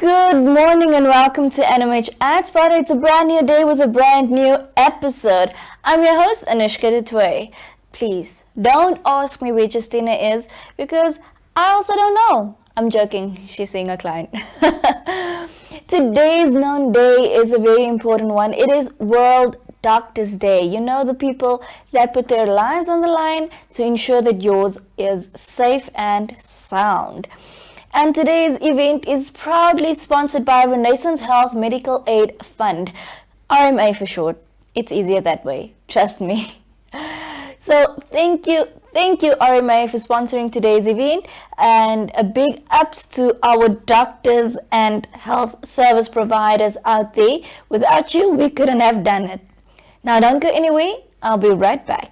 Good morning and welcome to NMH AD Spotter. It's a brand new day with a brand new episode. I'm your host, Anoesga Du Toit. Please, don't ask me where Justina is because I also don't know. I'm joking. She's seeing a client. Today's known day is a very important one. It is World Doctors Day. You know, the people that put their lives on the line to ensure that yours is safe and sound. And today's event is proudly sponsored by Renaissance Health Medical Aid Fund, RMA for short. It's easier that way, trust me. So thank you RMA for sponsoring today's event, and a big ups to our doctors and health service providers out there. Without you, we couldn't have done it. Now don't go anywhere, I'll be right back.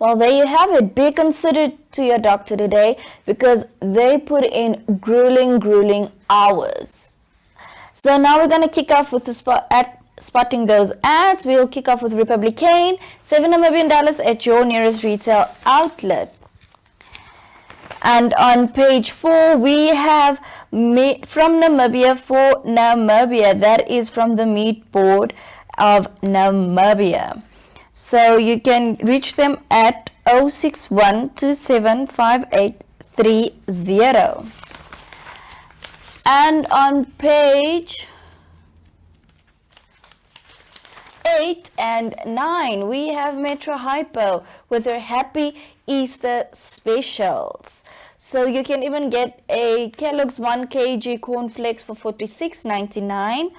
Well, there you have it. Be considerate to your doctor today because they put in grueling hours. So now we're going to kick off with spotting those ads. We'll kick off with Republican, $7 Namibian at your nearest retail outlet. And on page 4, we have meat from Namibia for Namibia. That is from the Meat Board of Namibia. So you can reach them at 061275830. And on page 8 and 9, we have Metro Hypo with their Happy Easter specials. So you can even get a Kellogg's 1 kg cornflakes for $46.99,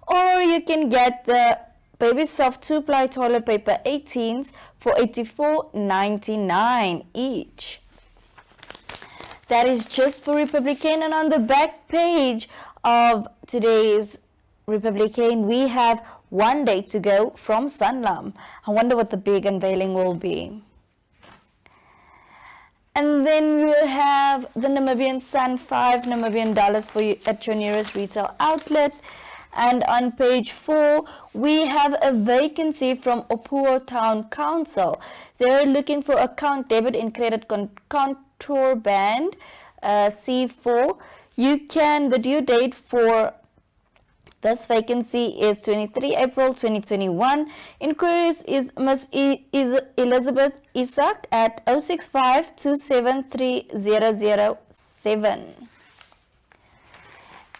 or you can get the Baby Soft 2-ply toilet paper 18s for $84.99 each. That is just for Republican. And on the back page of today's Republican, we have 1 day to go from Sanlam. I wonder what the big unveiling will be. And then we'll have the Namibian Sun, $5 Namibian for you at your nearest retail outlet. And on page 4, we have a vacancy from Opuo Town Council. They're looking for account debit and credit contour band C4. The due date for this vacancy is 23 April 2021. Inquiries is Miss Elizabeth Isak at 065273007.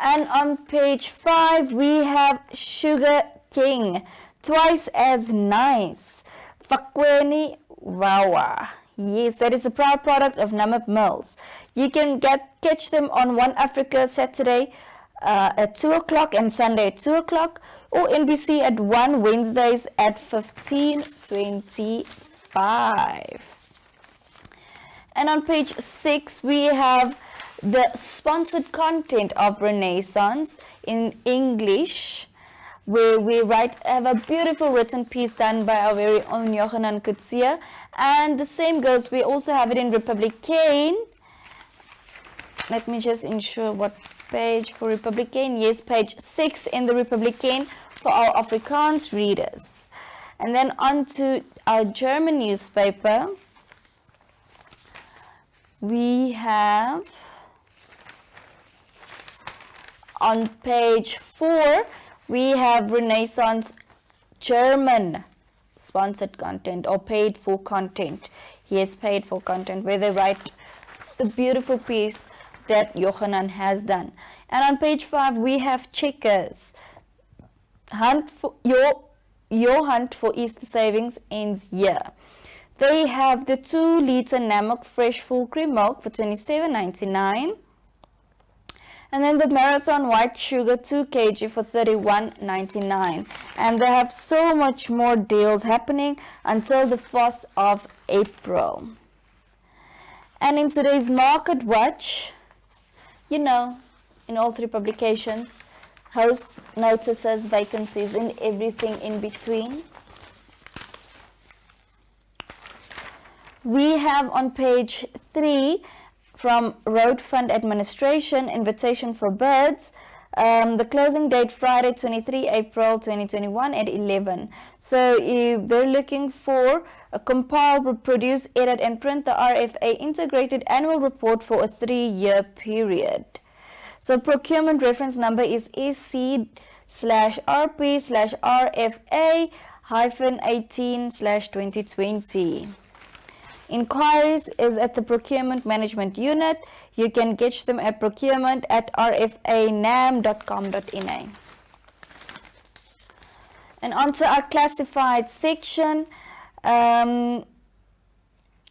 And on page 5, we have Sugar King, twice as nice, Fakweni Wawa. Yes, that is a proud product of Namib Mills. You can catch them on One Africa Saturday at 2 o'clock and Sunday at 2 o'clock, or NBC at 1 Wednesdays at 15:25. And on page 6, we have the sponsored content of Renaissance in English, where we have a beautiful written piece done by our very own Johanan Kutsia. And the same goes, we also have it in Republican. Let me just ensure what page for Republican. Yes, page 6 in the Republican for our Afrikaans readers. And then on to our German newspaper. We have on page 4, we have Renaissance German sponsored content or paid for content. Yes, paid for content, where they write the beautiful piece that Johanan has done. And on page 5, we have Checkers. Your hunt for Easter savings ends here. They have the 2-liter Namok Fresh Full Cream Milk for $27.99. And then the Marathon White Sugar 2 kg for $31.99. And they have so much more deals happening until the 4th of April. And in today's Market Watch, you know, in all 3 publications, hosts, notices, vacancies, and everything in between. We have on page 3 from Road Fund Administration, invitation for birds. The closing date Friday 23 April 2021 at 11. So if they're looking for a compile, produce, edit and print the RFA integrated annual report for a 3-year period. So procurement reference number is SC/RP/RFA-18/2020. Inquiries is at the Procurement Management Unit. You can get them at procurement@rfanam.com.na. And onto our classified section.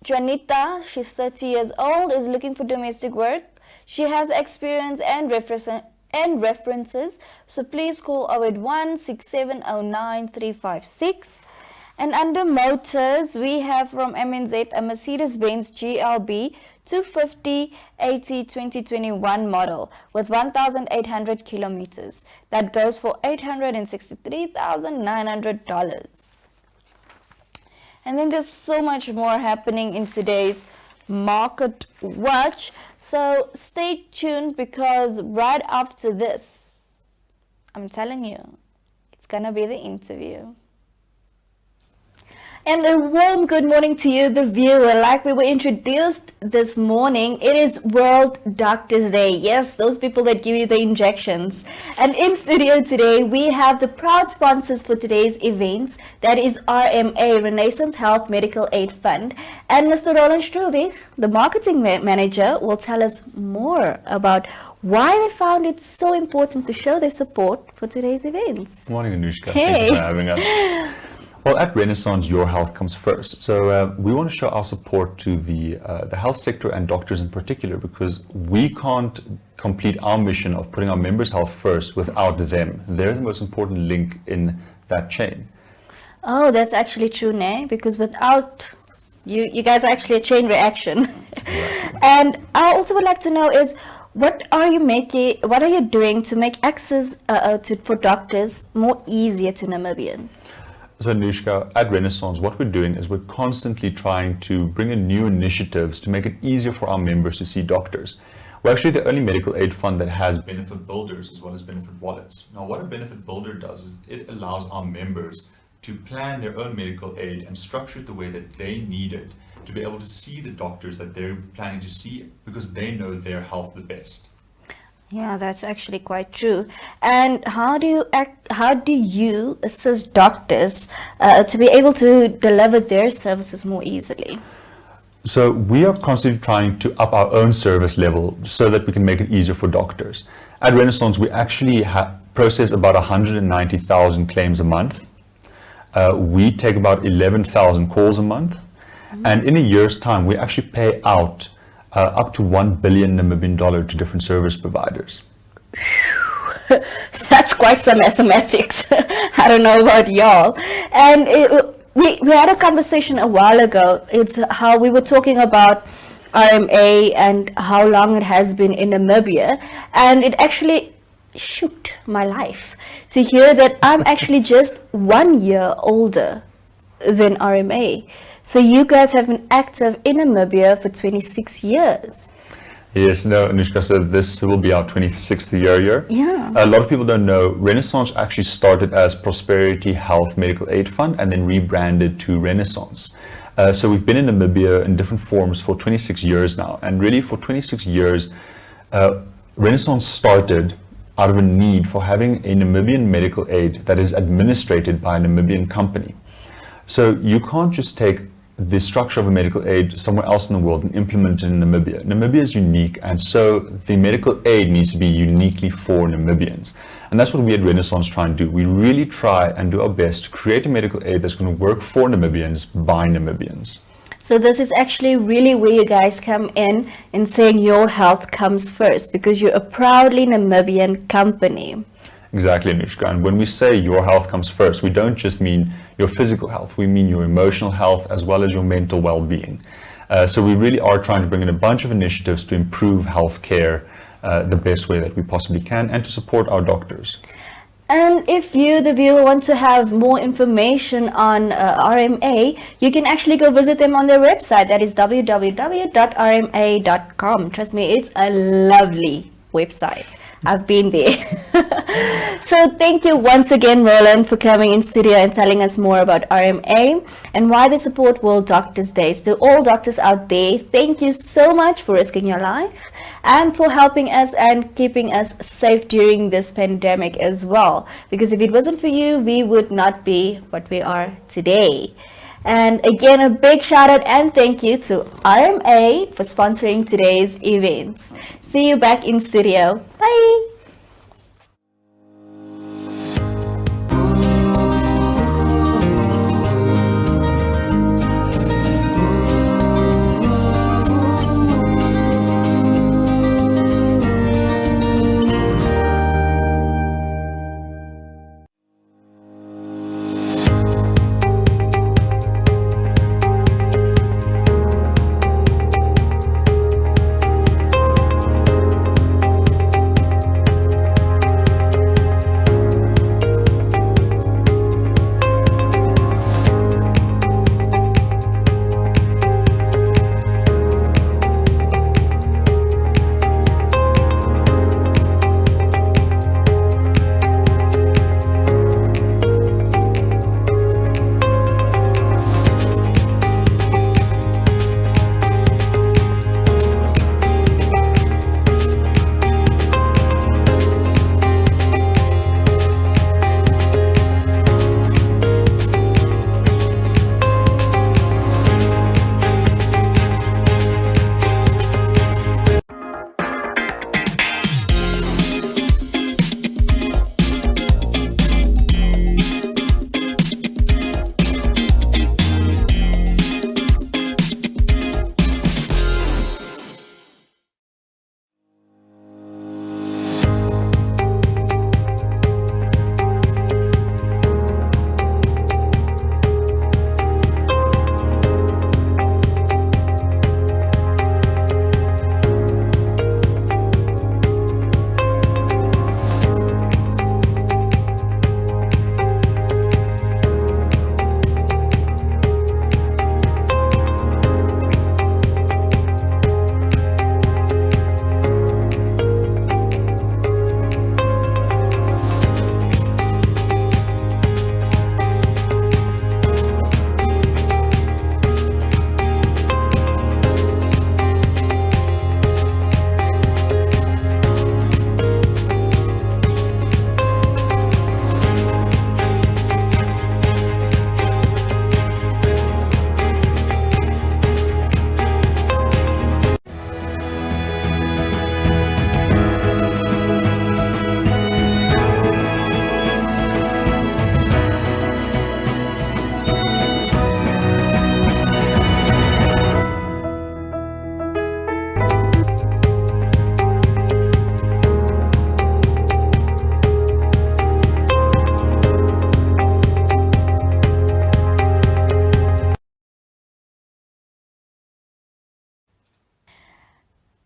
Juanita, she's 30 years old, is looking for domestic work. She has experience and references. So please call 081-6709-356. And under motors, we have from MNZ a Mercedes-Benz GLB 250 80 2021 model with 1,800 kilometers. That goes for $863,900. And then there's so much more happening in today's Market Watch. So stay tuned, because right after this, I'm telling you, it's gonna be the interview. And a warm good morning to you, the viewer. Like we were introduced this morning, it is World Doctors Day. Yes, those people that give you the injections. And in studio today, we have the proud sponsors for today's events. That is RMA, Renaissance Health Medical Aid Fund. And Mr. Roland Stroovig, the marketing manager, will tell us more about why they found it so important to show their support for today's events. Good morning, Anoesga. Hey. Thank you for having us. Well, at Renaissance, your health comes first. So we want to show our support to the health sector and doctors in particular, because we can't complete our mission of putting our members' health first without them. They're the most important link in that chain. Oh, that's actually true, Nay, because without you guys are actually a chain reaction. Exactly. And I also would like to know is, what are you doing to make access for doctors more easier to Namibians? So Anoesga, at Renaissance, what we're doing is we're constantly trying to bring in new initiatives to make it easier for our members to see doctors. We're actually the only medical aid fund that has benefit builders as well as benefit wallets. Now, what a benefit builder does is it allows our members to plan their own medical aid and structure it the way that they need it to be able to see the doctors that they're planning to see, because they know their health the best. Yeah, that's actually quite true. And how do you assist doctors to be able to deliver their services more easily? So we are constantly trying to up our own service level so that we can make it easier for doctors. At Renaissance, we actually process about 190,000 claims a month. We take about 11,000 calls a month. Mm-hmm. And in a year's time, we actually pay out up to $1 billion Namibian dollar to different service providers. That's quite some mathematics. I don't know about y'all. And we had a conversation a while ago. It's how we were talking about RMA and how long it has been in Namibia, and it actually shook my life to hear that I'm actually just 1 year older than RMA. So you guys have been active in Namibia for 26 years. Yes, no, Anoesga, so this will be our 26th year. Yeah. A lot of people don't know, Renaissance actually started as Prosperity Health Medical Aid Fund and then rebranded to Renaissance. So we've been in Namibia in different forms for 26 years now. And really for 26 years, Renaissance started out of a need for having a Namibian medical aid that is administrated by a Namibian company. So you can't just take the structure of a medical aid somewhere else in the world and implement it in Namibia. Namibia is unique, and so the medical aid needs to be uniquely for Namibians. And that's what we at Renaissance try and do. We really try and do our best to create a medical aid that's going to work for Namibians by Namibians. So this is actually really where you guys come in saying your health comes first, because you're a proudly Namibian company. Exactly, Anushka. And when we say your health comes first, we don't just mean your physical health, we mean your emotional health as well as your mental well-being. So we really are trying to bring in a bunch of initiatives to improve healthcare the best way that we possibly can, and to support our doctors. And if you, the viewer, want to have more information on RMA, you can actually go visit them on their website. That is www.rma.com. Trust me, it's a lovely website. I've been there. So thank you once again, Roland, for coming in studio and telling us more about RMA and why they support World Doctors Day. So all doctors out there, thank you so much for risking your life and for helping us and keeping us safe during this pandemic as well. Because if it wasn't for you, we would not be what we are today. And again, a big shout out and thank you to RMA for sponsoring today's events. See you back in studio. Bye.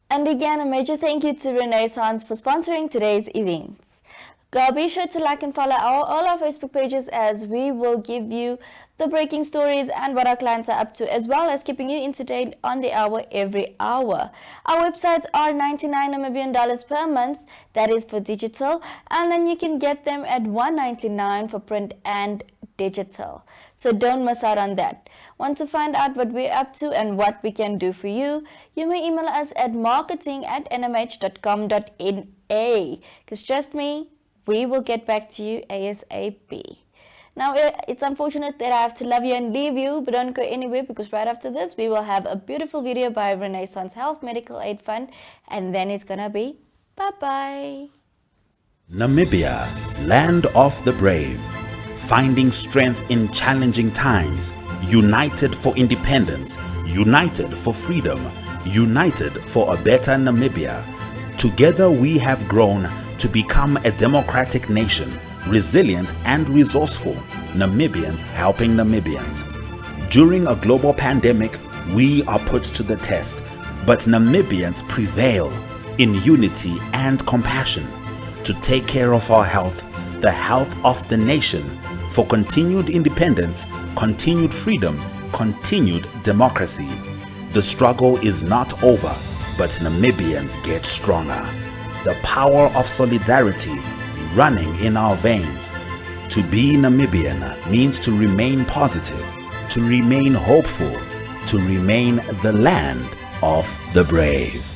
And again, a major thank you to Renaissance for sponsoring today's events. Be sure to like and follow all our Facebook pages, as we will give you the breaking stories and what our clients are up to, as well as keeping you entertained on the hour every hour. Our websites are 99 Namibian dollars per month, that is for digital, and then you can get them at 199 for print and digital. So don't miss out on that. Want to find out what we're up to and what we can do for you? You may email us at marketing@nmh.com.na, because trust me, we will get back to you ASAP. Now, it's unfortunate that I have to love you and leave you, but don't go anywhere, because right after this, we will have a beautiful video by Renaissance Health Medical Aid Fund, and then it's gonna be bye-bye. Namibia, land of the brave, finding strength in challenging times, united for independence, united for freedom, united for a better Namibia. Together we have grown to become a democratic nation, resilient and resourceful, Namibians helping Namibians. During a global pandemic, we are put to the test, but Namibians prevail in unity and compassion to take care of our health, the health of the nation, for continued independence, continued freedom, continued democracy. The struggle is not over, but Namibians get stronger. The power of solidarity running in our veins. To be Namibian means to remain positive, to remain hopeful, to remain the land of the brave.